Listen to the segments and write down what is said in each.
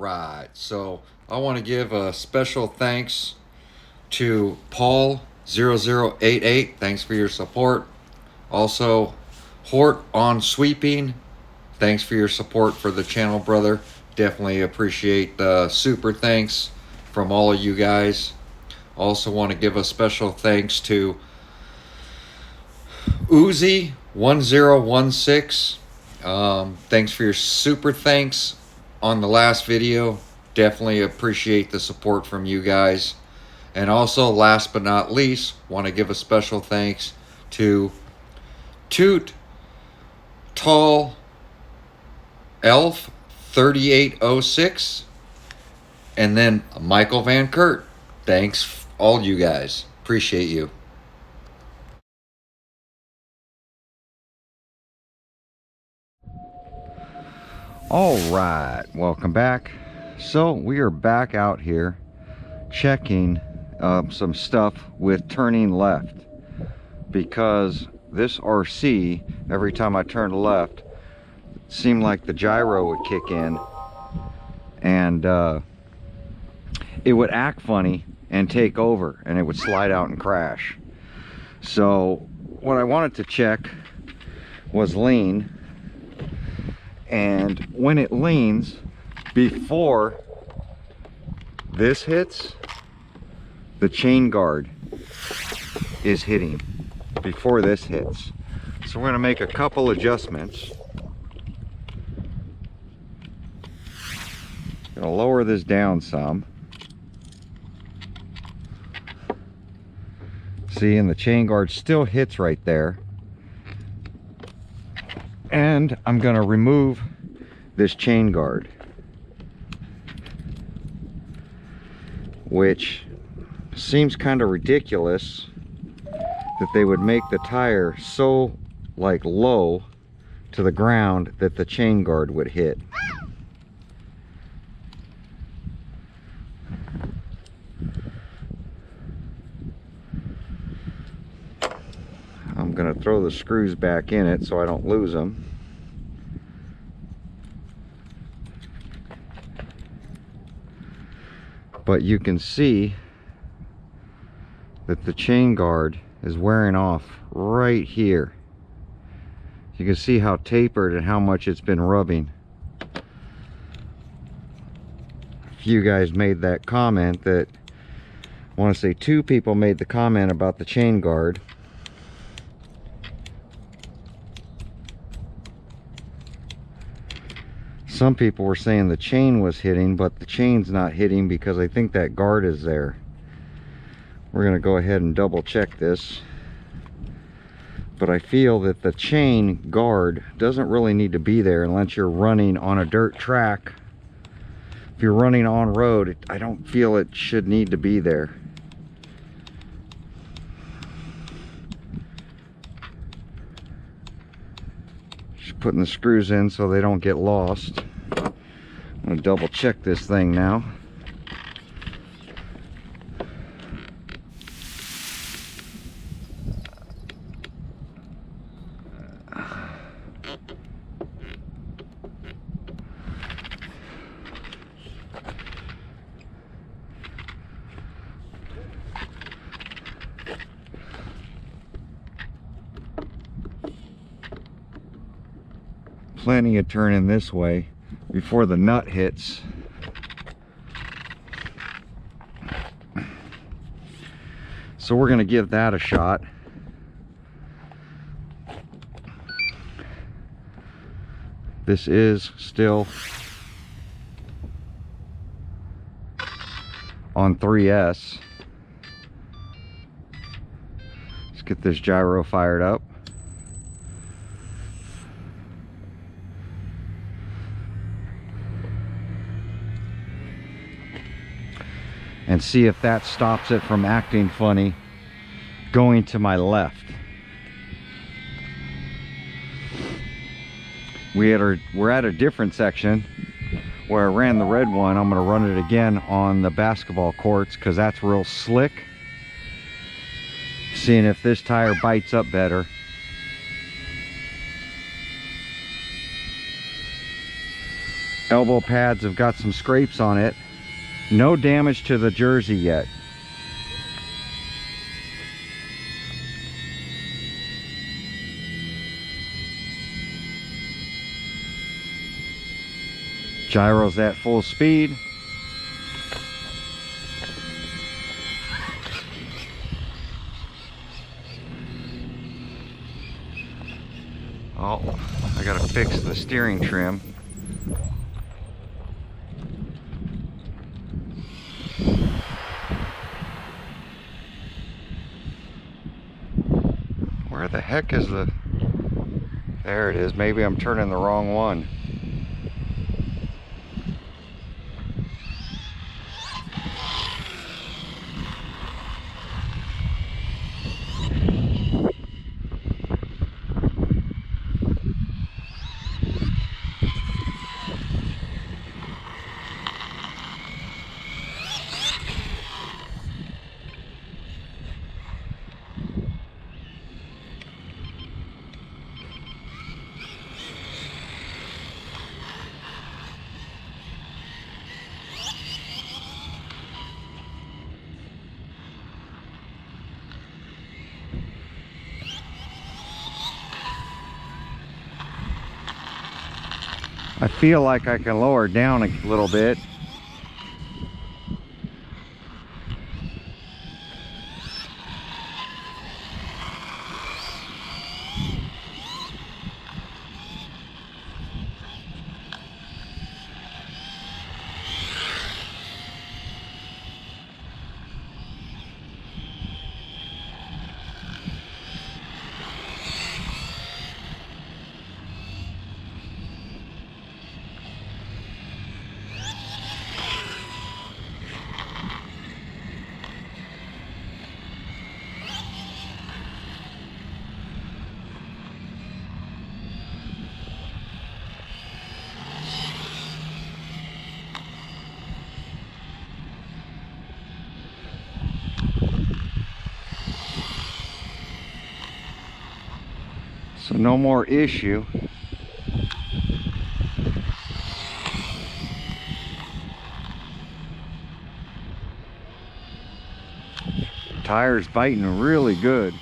right, so I want to give a special thanks to Paul0088. Thanks for your support. Also, Hort on Sweeping. Thanks for your support for the channel, brother. Definitely appreciate the super thanks from all of you guys. Also want to give a special thanks to Uzi1016. Thanks for your super thanks on the last video. Definitely appreciate the support from you guys. And also, last but not least, want to give a special thanks to Toot Tall Elf 3806 and then Michael Van Kurt. Thanks all you guys. Appreciate you. All right, welcome back. So we are back out here checking some stuff with turning left, because this RC, every time I turned left, it seemed like the gyro would kick in and it would act funny and take over, and it would slide out and crash. So what I wanted to check was lean, and when it leans, before this hits, the chain guard is hitting before this hits. So we're going to make a couple adjustments. Going to lower this down some. See, and the chain guard still hits right there. And I'm going to remove this chain guard, which seems kind of ridiculous that they would make the tire so like low to the ground that the chain guard would hit. I'm going to throw the screws back in it so I don't lose them. But you can see that the chain guard is wearing off right here. You can see how tapered and how much it's been rubbing. A few guys made that comment, that I want to say 2 people made the comment about the chain guard. Some people were saying the chain was hitting, but the chain's not hitting because I think that guard is there. We're going to go ahead and double check this. But I feel that the chain guard doesn't really need to be there unless you're running on a dirt track. If you're running on road, I don't feel it should need to be there. Just putting the screws in so they don't get lost. I'm going to double check this thing now. Plenty of turning this way before the nut hits. So we're going to give that a shot. This is still on 3S. Let's get this gyro fired up. And see if that stops it from acting funny going to my left. We're at a different section where I ran the red one. I'm going to run it again on the basketball courts because that's real slick. Seeing if this tire bites up better. Elbow pads have got some scrapes on it. No damage to the jersey yet. Gyro's at full speed. Oh, I gotta fix the steering trim. Where the heck is the... There it is. Maybe I'm turning the wrong one. I feel like I can lower it down a little bit. So no more issue. Tire's biting really good.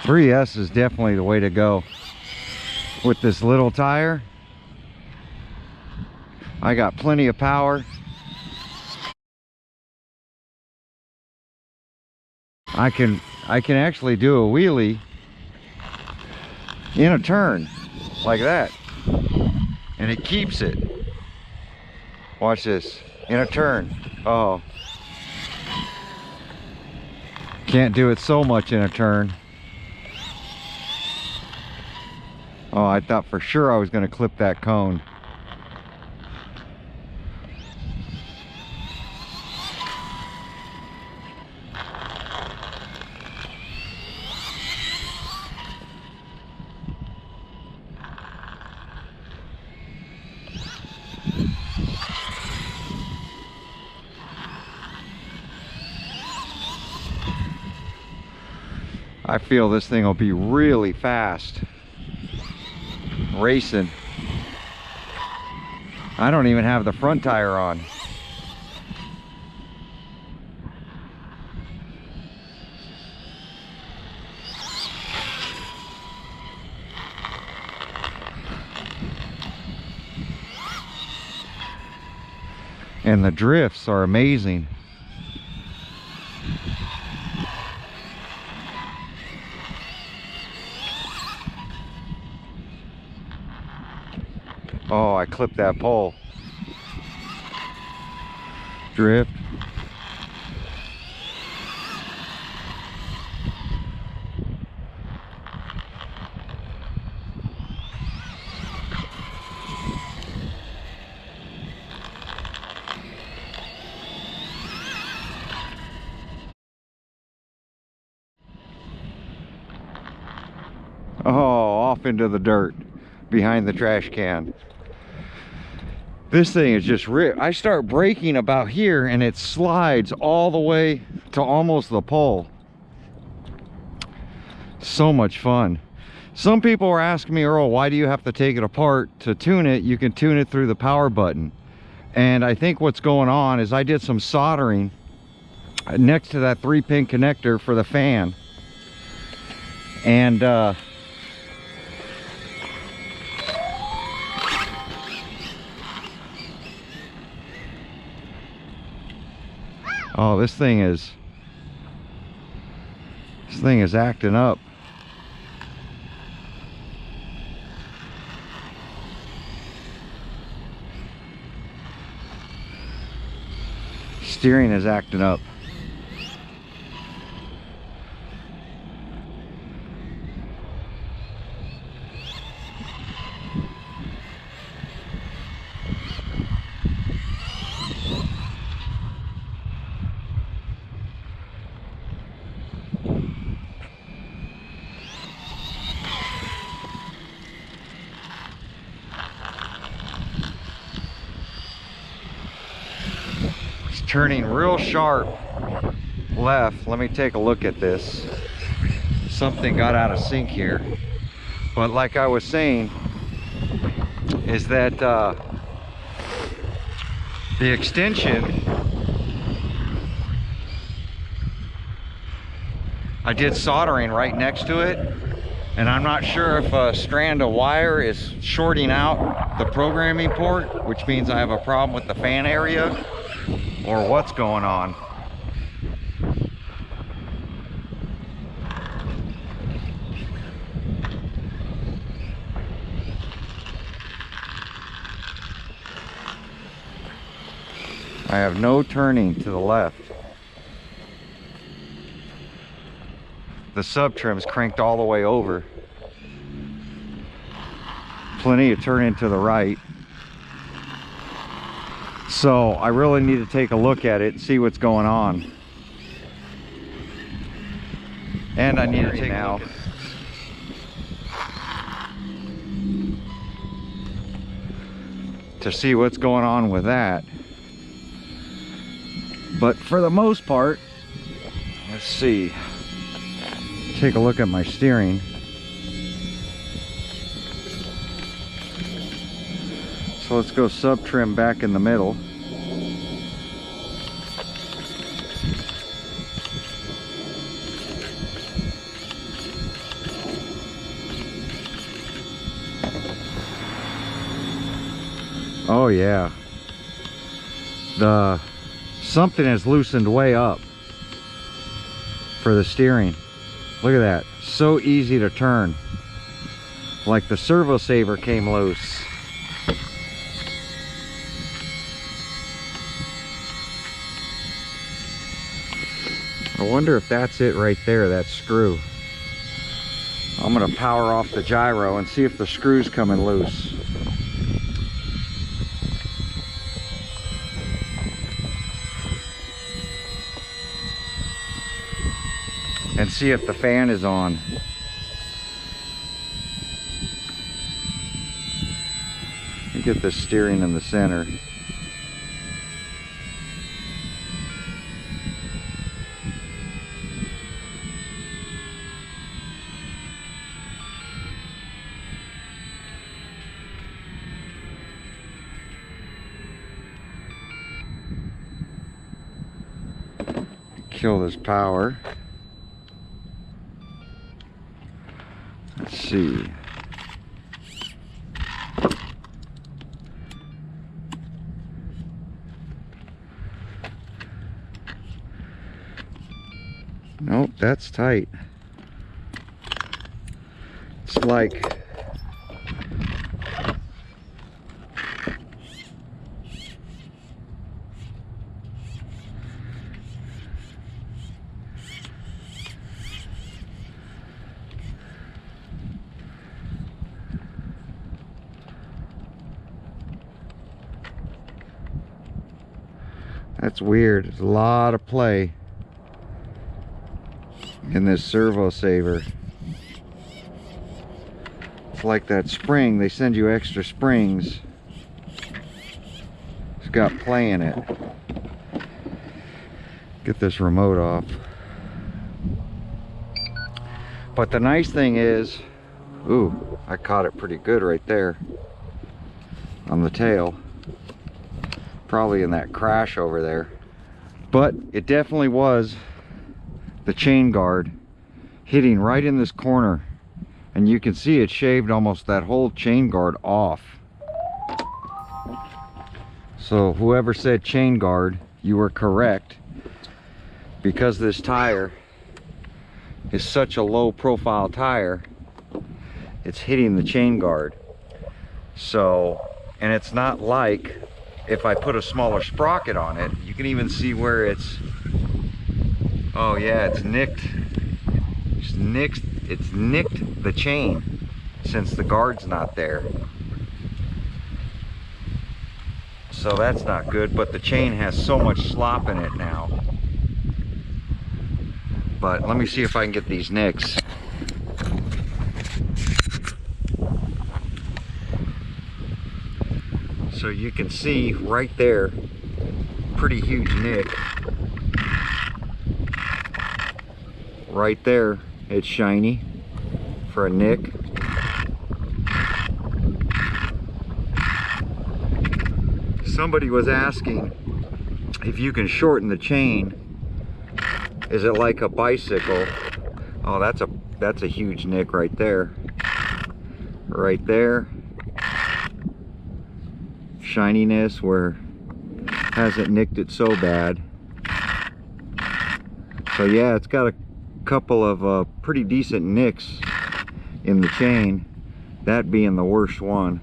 .3S is definitely the way to go with this little tire. I got plenty of power. I can actually do a wheelie in a turn like that, and it keeps it. Watch this, in a turn. Oh, can't do it so much in a turn. Oh, I thought for sure I was going to clip that cone. I feel this thing will be really fast racing. I don't even have the front tire on. And the drifts are amazing. Oh, I clipped that pole. Drift. Oh, off into the dirt behind the trash can. This thing is just ripped. I start braking about here and it slides all the way to almost the pole. So much fun. Some people were asking me, Earl, why do you have to take it apart to tune it? You can tune it through the power button. And I think what's going on is I did some soldering next to that 3-pin connector for the fan. And oh, this thing is acting up. Steering is acting up. Turning real sharp left. Let me take a look at this. Something got out of sync here, but like I was saying is that the extension, I did soldering right next to it, and I'm not sure if a strand of wire is shorting out the programming port, which means I have a problem with the fan area, or what's going on. I have no turning to the left. The sub trim's cranked all the way over. Plenty of turning to the right. So I really need to take a look at it and see what's going on. And I need to take now to see what's going on with that. But for the most part, let's see. Take a look at my steering. So let's go sub trim back in the middle. Oh yeah. Something has loosened way up for the steering. Look at that. So easy to turn. Like the servo saver came loose. I wonder if that's it right there, that screw. I'm gonna power off the gyro and see if the screw's coming loose. And see if the fan is on. Let me get the steering in the center. kill this power. Let's see. Nope, that's tight. It's like that's weird. There's a lot of play in this servo saver. It's like that spring, they send you extra springs. It's got play in it. Get this remote off. But the nice thing is, ooh, I caught it pretty good right there on the tail. Probably in that crash over there. But it definitely was the chain guard hitting right in this corner, and you can see it shaved almost that whole chain guard off. So whoever said chain guard, you were correct, because this tire is such a low profile tire, it's hitting the chain guard. So, and it's not like if I put a smaller sprocket on it, you can even see where it's, oh yeah, it's nicked. It's nicked the chain since the guard's not there. So that's not good, but the chain has so much slop in it now. But let me see if I can get these nicks. So you can see right there, pretty huge nick. Right there, it's shiny for a nick. Somebody was asking if you can shorten the chain. Is it like a bicycle? Oh, that's a huge nick right there. Right there. Shininess where hasn't nicked it so bad. So yeah, it's got a couple of pretty decent nicks in the chain, that being the worst one.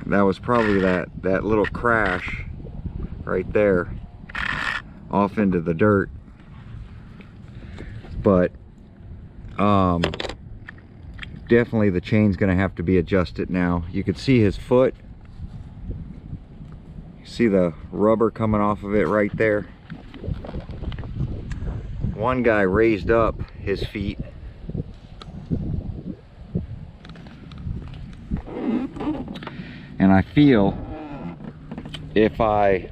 That was probably that little crash right there off into the dirt. But definitely the chain's gonna have to be adjusted now. You can see his foot. You see the rubber coming off of it right there. One guy raised up his feet. And I feel if I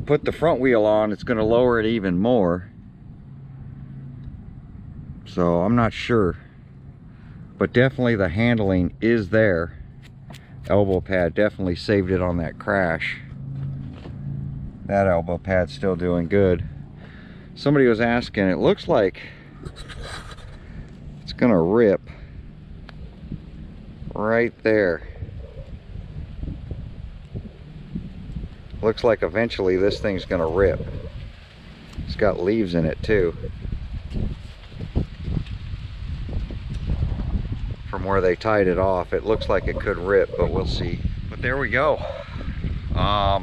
put the front wheel on, it's gonna lower it even more. So I'm not sure. But definitely the handling is there. Elbow pad definitely saved it on that crash. That elbow pad's still doing good. Somebody was asking, it looks like it's gonna rip right there. Looks like eventually this thing's gonna rip. It's got leaves in it too. From where they tied it off, it looks like it could rip, but we'll see. But there we go. Now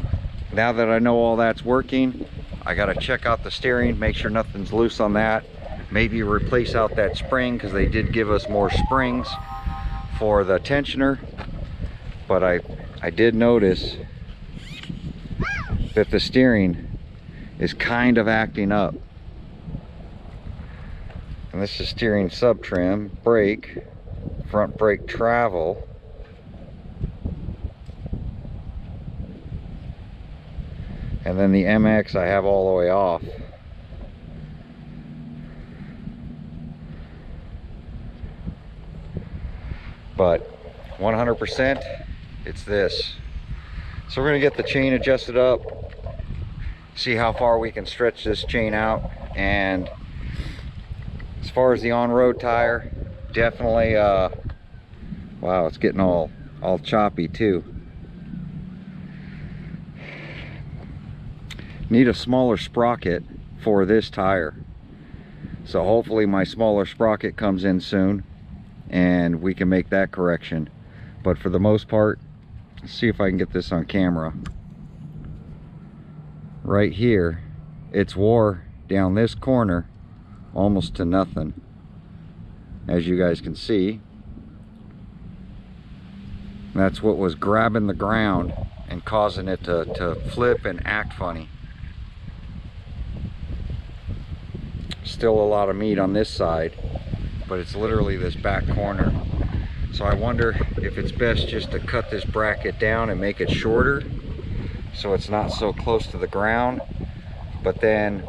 that I know all that's working, I gotta check out the steering, make sure nothing's loose on that. Maybe replace out that spring, because they did give us more springs for the tensioner. But I did notice that the steering is kind of acting up. And this is steering sub trim, brake, front brake travel. And then the MX I have all the way off. But 100% it's this. So we're gonna get the chain adjusted up, see how far we can stretch this chain out. And as far as the on-road tire, definitely wow, it's getting all choppy too. Need a smaller sprocket for this tire, so hopefully my smaller sprocket comes in soon and we can make that correction. But for the most part, let's see if I can get this on camera. Right here, it's wore down this corner almost to nothing, as you guys can see. That's what was grabbing the ground and causing it to flip and act funny. Still a lot of meat on this side, but it's literally this back corner. So I wonder if it's best just to cut this bracket down and make it shorter so it's not so close to the ground. But then,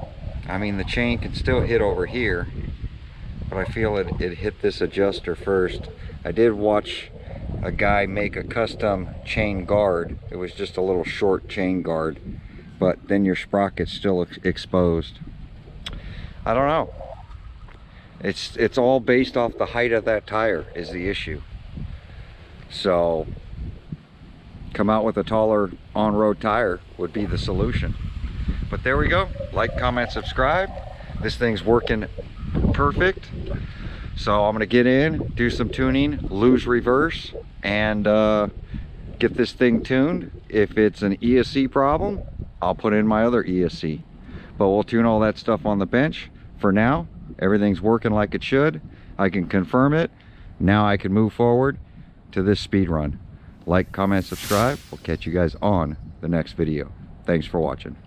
I mean, the chain can still hit over here, but I feel it hit this adjuster first. I did watch a guy make a custom chain guard. It was just a little short chain guard, but then your sprocket's still exposed. I don't know. It's all based off the height of that tire is the issue. So come out with a taller on-road tire would be the solution. But there we go. Like, comment, subscribe. This thing's working perfect. So I'm gonna get in, do some tuning, lose reverse, and get this thing tuned. If it's an ESC problem, I'll put in my other ESC. But we'll tune all that stuff on the bench. For now, everything's working like it should. I can confirm it. Now I can move forward to this speed run. Like, comment, subscribe. We'll catch you guys on the next video. Thanks for watching.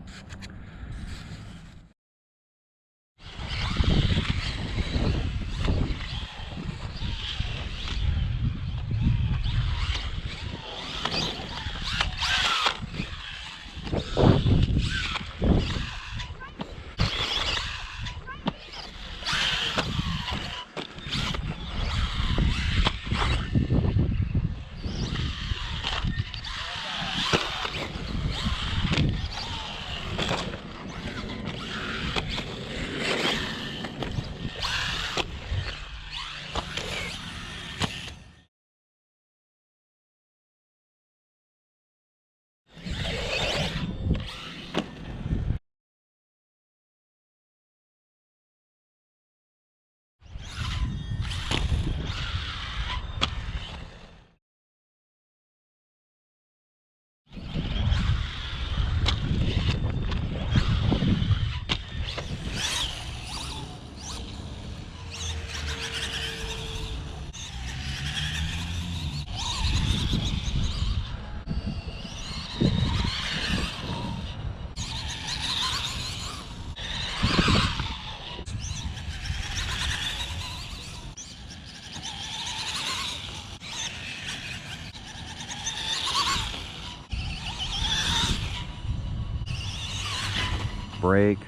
Brake.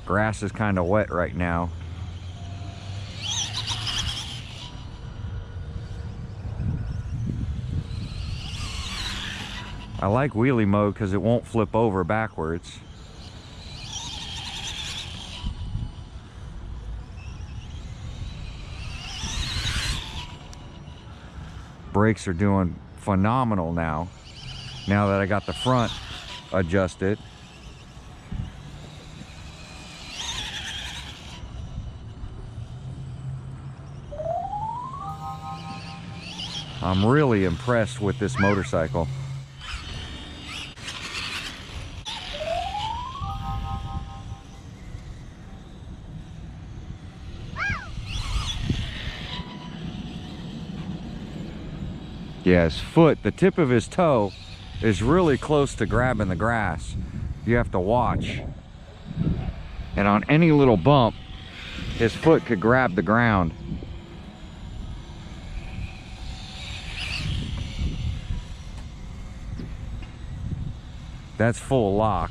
Grass is kind of wet right now. I like wheelie mode because it won't flip over backwards. Brakes are doing phenomenal now that I got the front adjusted. I'm really impressed with this motorcycle. Yeah, his foot, the tip of his toe is really close to grabbing the grass. You have to watch. And on any little bump, his foot could grab the ground. That's full lock.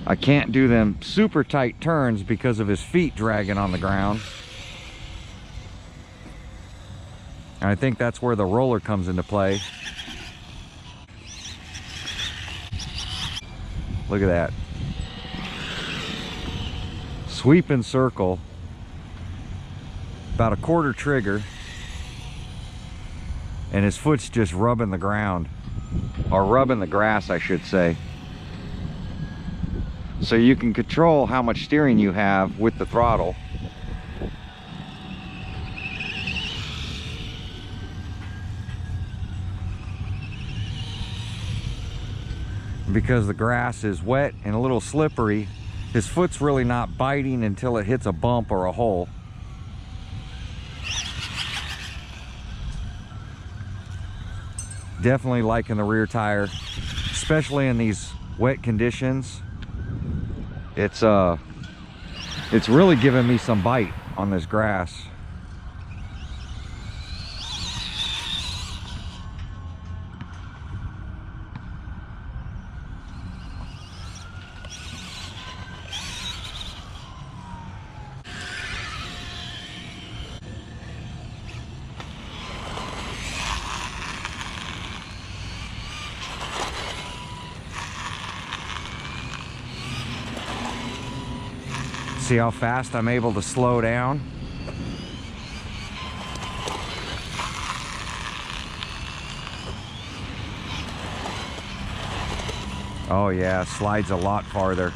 I can't do them super tight turns because of his feet dragging on the ground. And I think that's where the roller comes into play. Look at that. Sweeping circle. About a quarter trigger. And his foot's just rubbing the ground. Or rubbing the grass, I should say. So you can control how much steering you have with the throttle. Because the grass is wet and a little slippery, his foot's really not biting until it hits a bump or a hole. Definitely liking the rear tire, especially in these wet conditions. It's really giving me some bite on this grass. See how fast I'm able to slow down? Oh yeah, slides a lot farther.